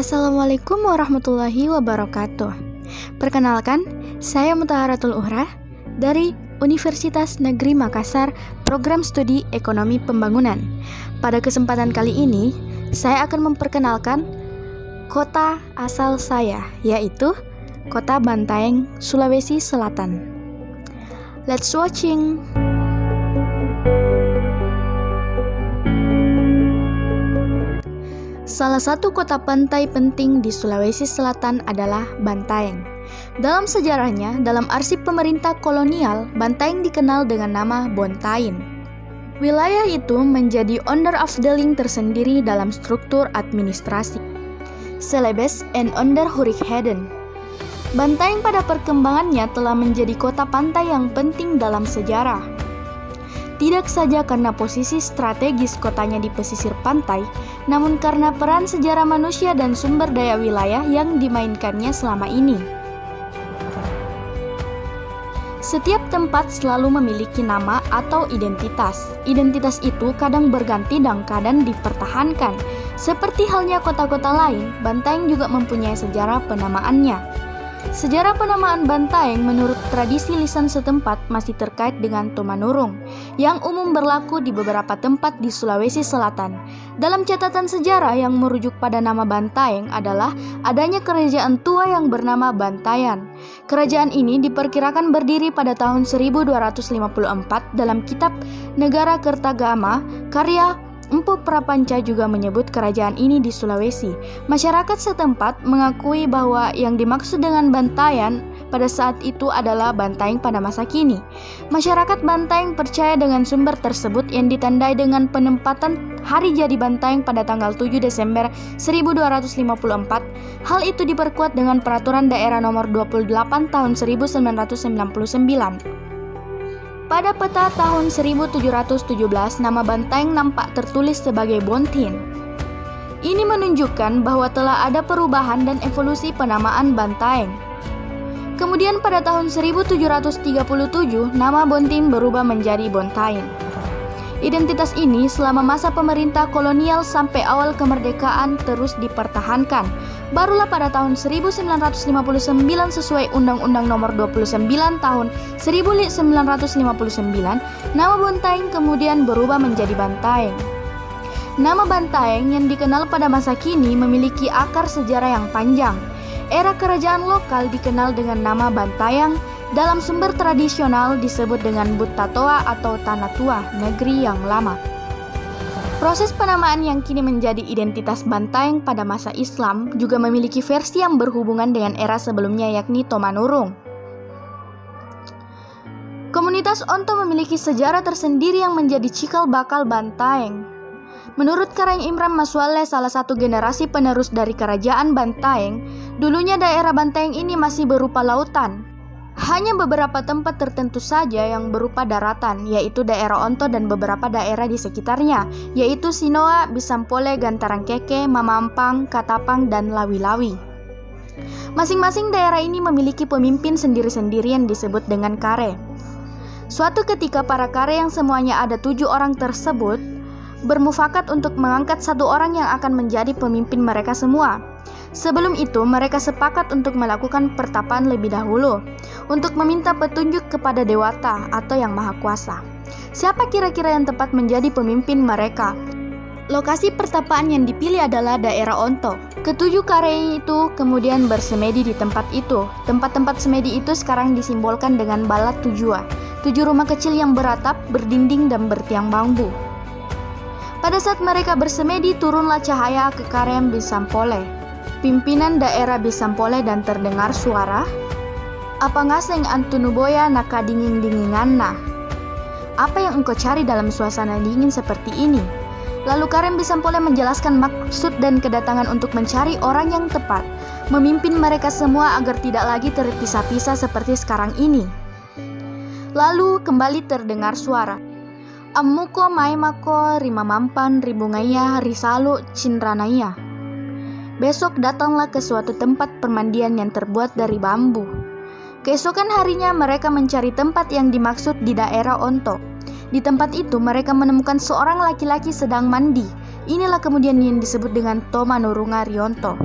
Assalamualaikum warahmatullahi wabarakatuh. Perkenalkan, saya Mutaharatul Uhra dari Universitas Negeri Makassar, Program Studi Ekonomi Pembangunan. Pada kesempatan kali ini, saya akan memperkenalkan kota asal saya, yaitu Kota Bantaeng, Sulawesi Selatan. Let's watching. Salah satu kota pantai penting di Sulawesi Selatan adalah Bantaeng. Dalam sejarahnya, dalam arsip pemerintah kolonial, Bantaeng dikenal dengan nama Bontain. Wilayah itu menjadi onderafdeling tersendiri dalam struktur administrasi, Celebes en Onderhoorigheden. Bantaeng pada perkembangannya telah menjadi kota pantai yang penting dalam sejarah. Tidak saja karena posisi strategis kotanya di pesisir pantai, namun karena peran sejarah manusia dan sumber daya wilayah yang dimainkannya selama ini. Setiap tempat selalu memiliki nama atau identitas. Identitas itu kadang berganti dan kadang dipertahankan. Seperti halnya kota-kota lain, Bantaeng juga mempunyai sejarah penamaannya. Sejarah penamaan Bantaeng menurut tradisi lisan setempat masih terkait dengan Tomanurung, yang umum berlaku di beberapa tempat di Sulawesi Selatan. Dalam catatan sejarah yang merujuk pada nama Bantaeng adalah adanya kerajaan tua yang bernama Bantayan. Kerajaan ini diperkirakan berdiri pada tahun 1254 dalam kitab Negara Kertagama karya Empu Prapanca juga menyebut kerajaan ini di Sulawesi. Masyarakat setempat mengakui bahwa yang dimaksud dengan Bantayan pada saat itu adalah Bantaeng pada masa kini. Masyarakat Bantaeng percaya dengan sumber tersebut yang ditandai dengan penempatan hari jadi Bantaeng pada tanggal 7 Desember 1254. Hal itu diperkuat dengan Peraturan Daerah Nomor 28 Tahun 1999. Pada peta tahun 1717, nama Bantaeng nampak tertulis sebagai Bontin. Ini menunjukkan bahwa telah ada perubahan dan evolusi penamaan Bantaeng. Kemudian pada tahun 1737, nama Bontin berubah menjadi Bontain. Identitas ini selama masa pemerintah kolonial sampai awal kemerdekaan terus dipertahankan. Barulah pada tahun 1959 sesuai Undang-Undang Nomor 29 Tahun 1959, nama Bontaeng kemudian berubah menjadi Bantaeng. Nama Bantaeng yang dikenal pada masa kini memiliki akar sejarah yang panjang. Era kerajaan lokal dikenal dengan nama Bantayang. Dalam sumber tradisional disebut dengan Buttatoa atau Tanah Tua, negeri yang lama. Proses penamaan yang kini menjadi identitas Bantaeng pada masa Islam juga memiliki versi yang berhubungan dengan era sebelumnya yakni Tomanurung. Komunitas Onto memiliki sejarah tersendiri yang menjadi cikal bakal Bantaeng. Menurut Karang Imran Maswale, salah satu generasi penerus dari kerajaan Bantaeng, dulunya daerah Bantaeng ini masih berupa lautan. Hanya beberapa tempat tertentu saja yang berupa daratan, yaitu daerah Onto dan beberapa daerah di sekitarnya, yaitu Sinoa, Bisampole, Gantarangkeke, Mamampang, Katapang, dan Lawi-Lawi. Masing-masing daerah ini memiliki pemimpin sendiri-sendiri yang disebut dengan kare. Suatu ketika para kare yang semuanya ada 7 orang tersebut bermufakat untuk mengangkat 1 orang yang akan menjadi pemimpin mereka semua. Sebelum itu, mereka sepakat untuk melakukan pertapaan lebih dahulu, untuk meminta petunjuk kepada Dewata atau Yang Maha Kuasa. Siapa kira-kira yang tepat menjadi pemimpin mereka? Lokasi pertapaan yang dipilih adalah daerah Onto. Ketujuh kare itu kemudian bersemedi di tempat itu. Tempat-tempat semedi itu sekarang disimbolkan dengan balat tujua, 7 rumah kecil yang beratap, berdinding, dan bertiang bambu. Pada saat mereka bersemedi, turunlah cahaya ke Karem Bisampole, pimpinan daerah Bisampole, dan terdengar suara, "Apa ngaseng antunuboya naka dingin-dinginganna? Apa yang engkau cari dalam suasana dingin seperti ini?" Lalu Karem Bisampole menjelaskan maksud dan kedatangan untuk mencari orang yang tepat, memimpin mereka semua agar tidak lagi terpisah-pisah seperti sekarang ini. Lalu kembali terdengar suara, "Ammuko maimako rimamampan ribungaya risalu cinranaya." Besok datanglah ke suatu tempat permandian yang terbuat dari bambu. Keesokan harinya mereka mencari tempat yang dimaksud di daerah Onto. Di tempat itu mereka menemukan seorang laki-laki sedang mandi. Inilah kemudian yang disebut dengan Tomanurunga Rionto.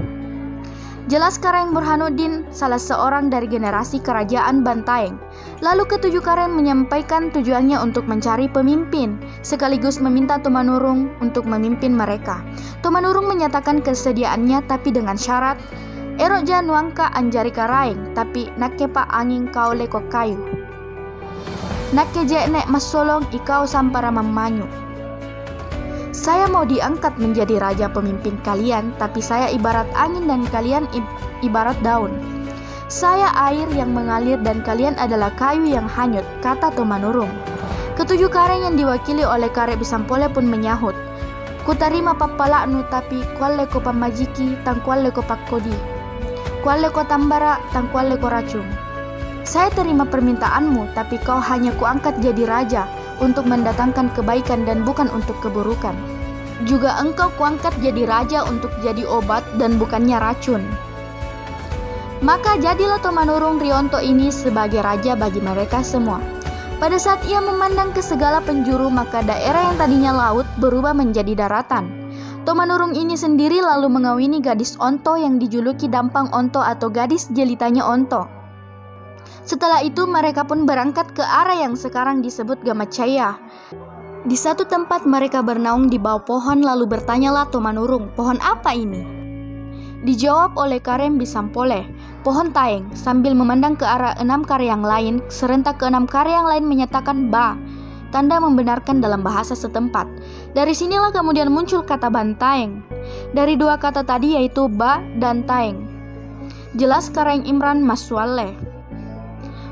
Jelas Karang Burhanuddin salah seorang dari generasi kerajaan Bantaeng. Lalu ketujuh Karang menyampaikan tujuannya untuk mencari pemimpin, sekaligus meminta Tumanurung untuk memimpin mereka. Tumanurung menyatakan kesediaannya tapi dengan syarat, "Eroja nuangka anjari karaeng, tapi nakkepa angin kau leko kayu. Nakkeje nek masolong ikau sampara memanyu." Saya mau diangkat menjadi raja pemimpin kalian, tapi saya ibarat angin dan kalian ibarat daun. Saya air yang mengalir dan kalian adalah kayu yang hanyut, kata Tumanurung. Ketujuh Karang yang diwakili oleh Kare Bisampole pun menyahut, "Kutarima papalaknu tapi kualle ko pamajiki tang kualle ko pakkodi. Kualle ko tambara tang kualle ko racun." Saya terima permintaanmu, tapi kau hanya kuangkat jadi raja untuk mendatangkan kebaikan dan bukan untuk keburukan. Juga engkau kuangkat jadi raja untuk jadi obat dan bukannya racun. Maka jadilah Tumanurung Rionto ini sebagai raja bagi mereka semua. Pada saat ia memandang ke segala penjuru, maka daerah yang tadinya laut berubah menjadi daratan. Tumanurung ini sendiri lalu mengawini gadis Onto yang dijuluki Dampang Onto atau gadis jelitanya Onto. Setelah itu mereka pun berangkat ke arah yang sekarang disebut Gamacaya. Di satu tempat mereka bernaung di bawah pohon, lalu bertanyalah Tumanurung, "Pohon apa ini?" Dijawab oleh Karang Bisampole, "Pohon taeng," sambil memandang ke arah 6 Kare yang lain. Serentak ke-6 Kare yang lain menyatakan "ba", tanda membenarkan dalam bahasa setempat. Dari sinilah kemudian muncul kata Bantaeng. Dari dua kata tadi yaitu ba dan taeng. Jelas Karang Imran Maswaleh.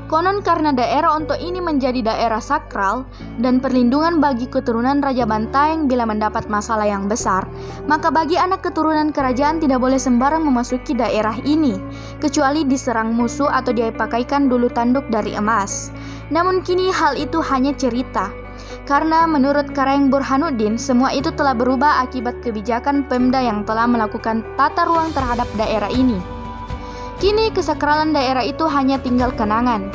Konon karena daerah Onto ini menjadi daerah sakral dan perlindungan bagi keturunan Raja Bantaeng bila mendapat masalah yang besar, maka bagi anak keturunan kerajaan tidak boleh sembarang memasuki daerah ini, kecuali diserang musuh atau dipakaikan dulu tanduk dari emas. Namun kini hal itu hanya cerita, karena menurut Karang Burhanuddin semua itu telah berubah akibat kebijakan Pemda yang telah melakukan tata ruang terhadap daerah ini. Kini kesakralan daerah itu hanya tinggal kenangan.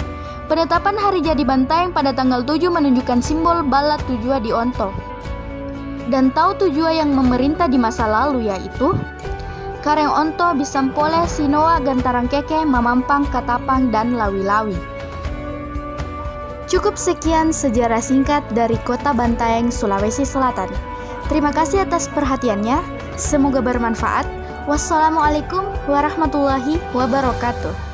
Penetapan hari jadi Bantaeng pada tanggal 7 menunjukkan simbol bala Tujua di Onto. Dan tahu Tujua yang memerintah di masa lalu yaitu Karang Onto, Bisampole, Sinoa, Gantarangkeke, Mamampang, Katapang, dan Lawi-Lawi. Cukup sekian sejarah singkat dari Kota Bantaeng, Sulawesi Selatan. Terima kasih atas perhatiannya. Semoga bermanfaat. Wassalamualaikum warahmatullahi wabarakatuh.